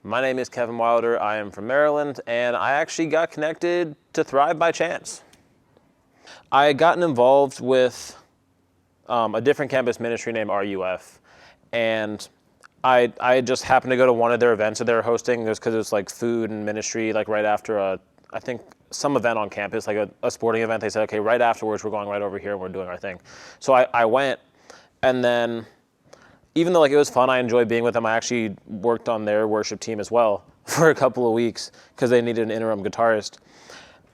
My name is Kevin Wilder. I am from Maryland, and I actually got connected to Thrive by chance. I had gotten involved with a different campus ministry named RUF, and I just happened to go to one of their events that they were hosting just because it was like food and ministry, like right after I think some event on campus, like a sporting event. They said, okay, right afterwards, we're going right over here and we're doing our thing. So I went, and then even though like it was fun, I enjoyed being with them. I actually worked on their worship team as well for a couple of weeks because they needed an interim guitarist.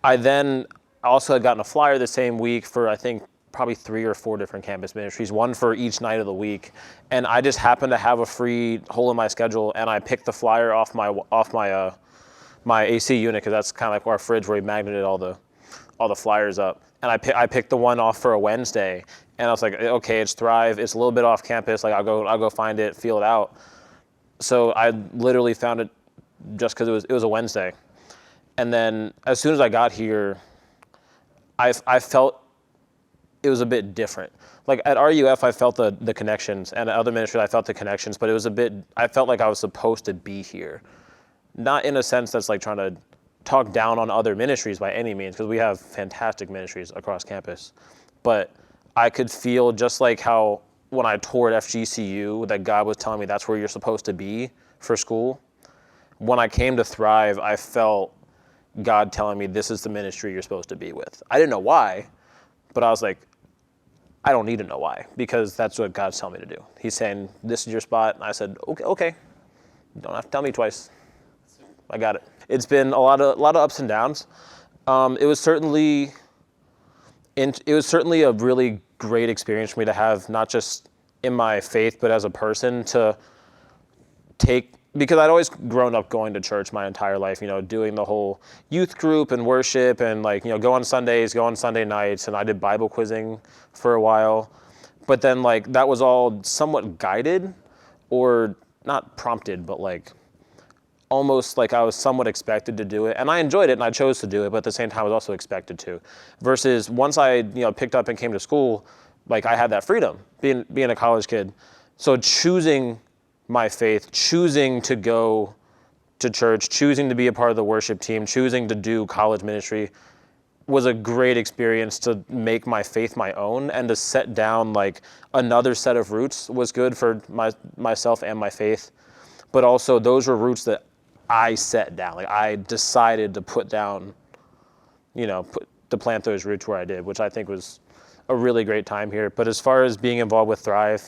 I then also had gotten a flyer the same week for, I think, probably 3 or 4 different campus ministries, one for each night of the week. And I just happened to have a free hole in my schedule, and I picked the flyer off my AC unit, because that's kind of like our fridge where we magneted all the flyers up. And I picked the one off for a Wednesday, and I was like, okay, it's Thrive. It's a little bit off campus. Like I'll go find it, feel it out. So I literally found it just because it was a Wednesday. And then as soon as I got here, I felt it was a bit different. Like at RUF, I felt the connections, and at other ministries, I felt the connections, but I felt like I was supposed to be here. Not in a sense that's like trying to talk down on other ministries by any means, because we have fantastic ministries across campus. But I could feel, just like how when I toured FGCU, that God was telling me that's where you're supposed to be for school. When I came to Thrive, I felt God telling me this is the ministry you're supposed to be with. I didn't know why, but I was like, I don't need to know why, because that's what God's telling me to do. He's saying, this is your spot. And I said, okay. You don't have to tell me twice. I got it. It's been a lot of ups and downs. It was certainly a really great experience for me to have, not just in my faith, but as a person, to take, because I'd always grown up going to church my entire life, doing the whole youth group and worship and go on Sundays, go on Sunday nights, and I did Bible quizzing for a while. But then that was all somewhat guided, or not prompted, but almost like I was somewhat expected to do it. And I enjoyed it and I chose to do it, but at the same time I was also expected to. Versus once I picked up and came to school, I had that freedom, being a college kid. So choosing my faith, choosing to go to church, choosing to be a part of the worship team, choosing to do college ministry was a great experience to make my faith my own, and to set down another set of roots was good for myself and my faith. But also those were roots that I set down. I decided to put down, to plant those roots where I did, which I think was a really great time here. But as far as being involved with Thrive,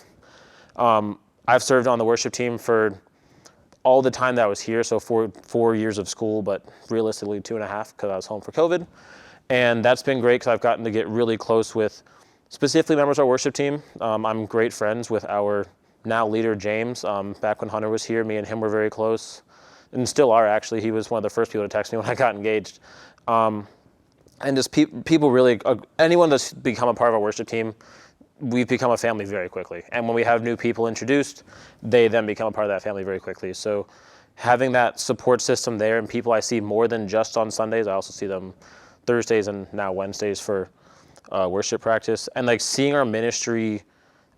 I've served on the worship team for all the time that I was here, so 4 years of school, but realistically 2.5 because I was home for COVID. And that's been great because I've gotten to get really close with specifically members of our worship team. I'm great friends with our now leader, James. Back when Hunter was here, me and him were very close, and still are actually. He was one of the first people to text me when I got engaged. And just people really, anyone that's become a part of our worship team, we've become a family very quickly. And when we have new people introduced, they then become a part of that family very quickly. So having that support system there, and people I see more than just on Sundays, I also see them Thursdays and now Wednesdays for worship practice. And seeing our ministry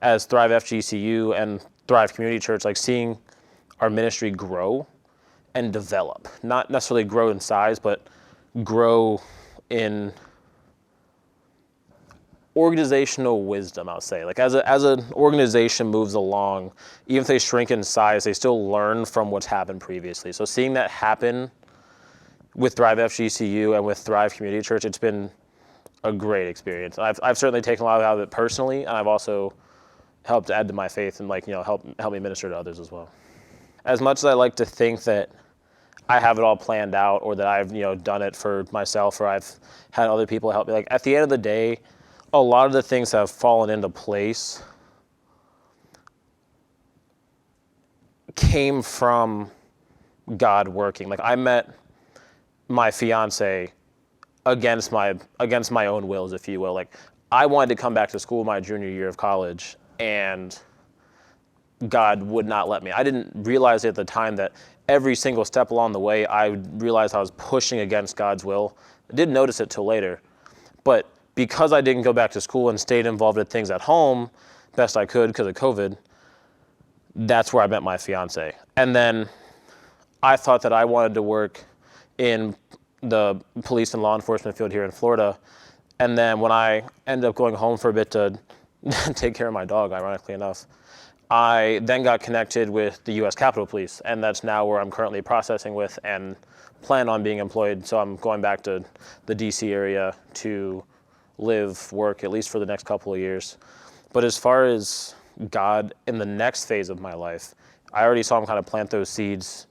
as Thrive FGCU and Thrive Community Church, seeing our ministry grow and develop, not necessarily grow in size, but grow in organizational wisdom, I'll say. As an organization moves along, even if they shrink in size, they still learn from what's happened previously. So seeing that happen with Thrive FGCU and with Thrive Community Church, it's been a great experience. I've certainly taken a lot out of it personally, and I've also helped add to my faith and help me minister to others as well. As much as I like to think that I have it all planned out, or that I've done it for myself, or I've had other people help me, at the end of the day, a lot of the things have fallen into place came from God working. I met my fiance against my own wills, if you will. I wanted to come back to school my junior year of college, and God would not let me. I didn't realize at the time that every single step along the way, I realized I was pushing against God's will. I didn't notice it till later. But because I didn't go back to school and stayed involved in things at home best I could because of COVID, that's where I met my fiance. And then I thought that I wanted to work in the police and law enforcement field here in Florida. And then when I ended up going home for a bit to take care of my dog, ironically enough, I then got connected with the U.S. Capitol Police, and that's now where I'm currently processing with and plan on being employed. So I'm going back to the D.C. area to live, work, at least for the next couple of years. But as far as God in the next phase of my life, I already saw him kind of plant those seeds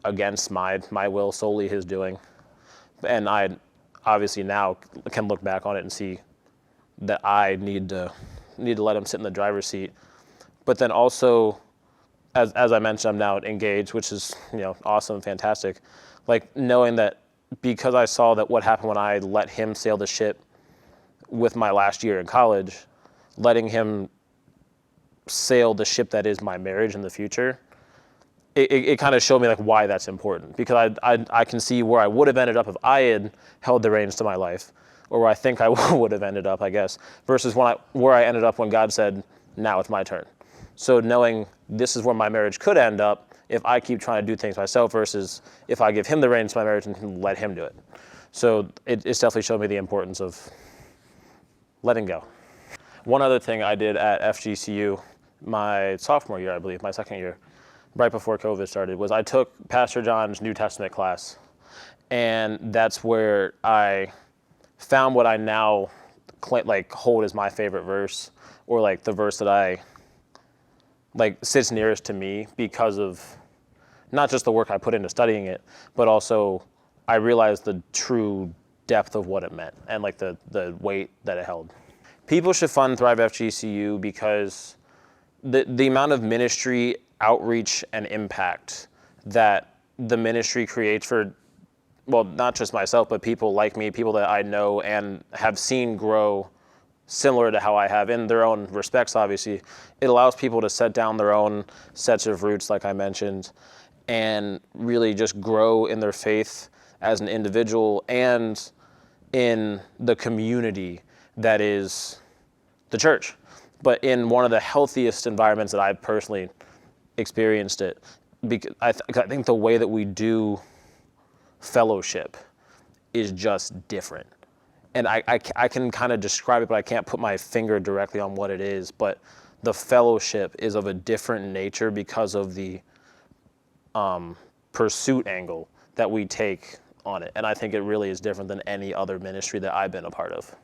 against my will, solely his doing. And I obviously now can look back on it and see that I need to let him sit in the driver's seat. But then also, as I mentioned, I'm now engaged, which is, awesome, fantastic. Like, knowing that because I saw that what happened when I let him sail the ship with my last year in college, letting him sail the ship that is my marriage in the future, it kind of showed me like why that's important, because I can see where I would have ended up if I had held the reins to my life, or where I think I would have ended up, I guess, versus where I ended up when God said, now it's my turn. So knowing this is where my marriage could end up if I keep trying to do things myself versus if I give him the reins to my marriage and let him do it. So it's definitely showed me the importance of letting go. One other thing I did at FGCU my sophomore year, I believe, my second year, right before COVID started, was I took Pastor John's New Testament class. And that's where I found what I now hold as my favorite verse, or like the verse that I sits nearest to me, because of not just the work I put into studying it, but also I realized the true depth of what it meant and like the weight that it held. People should fund Thrive FGCU because the amount of ministry, outreach, and impact that the ministry creates for, well, not just myself, but people like me, people that I know and have seen grow similar to how I have in their own respects, obviously. It allows people to set down their own sets of roots, like I mentioned, and really just grow in their faith as an individual and in the community that is the church, but in one of the healthiest environments that I've personally experienced it. Because I think the way that we do fellowship is just different. And I can kind of describe it, but I can't put my finger directly on what it is. But the fellowship is of a different nature because of the pursuit angle that we take on it. And I think it really is different than any other ministry that I've been a part of.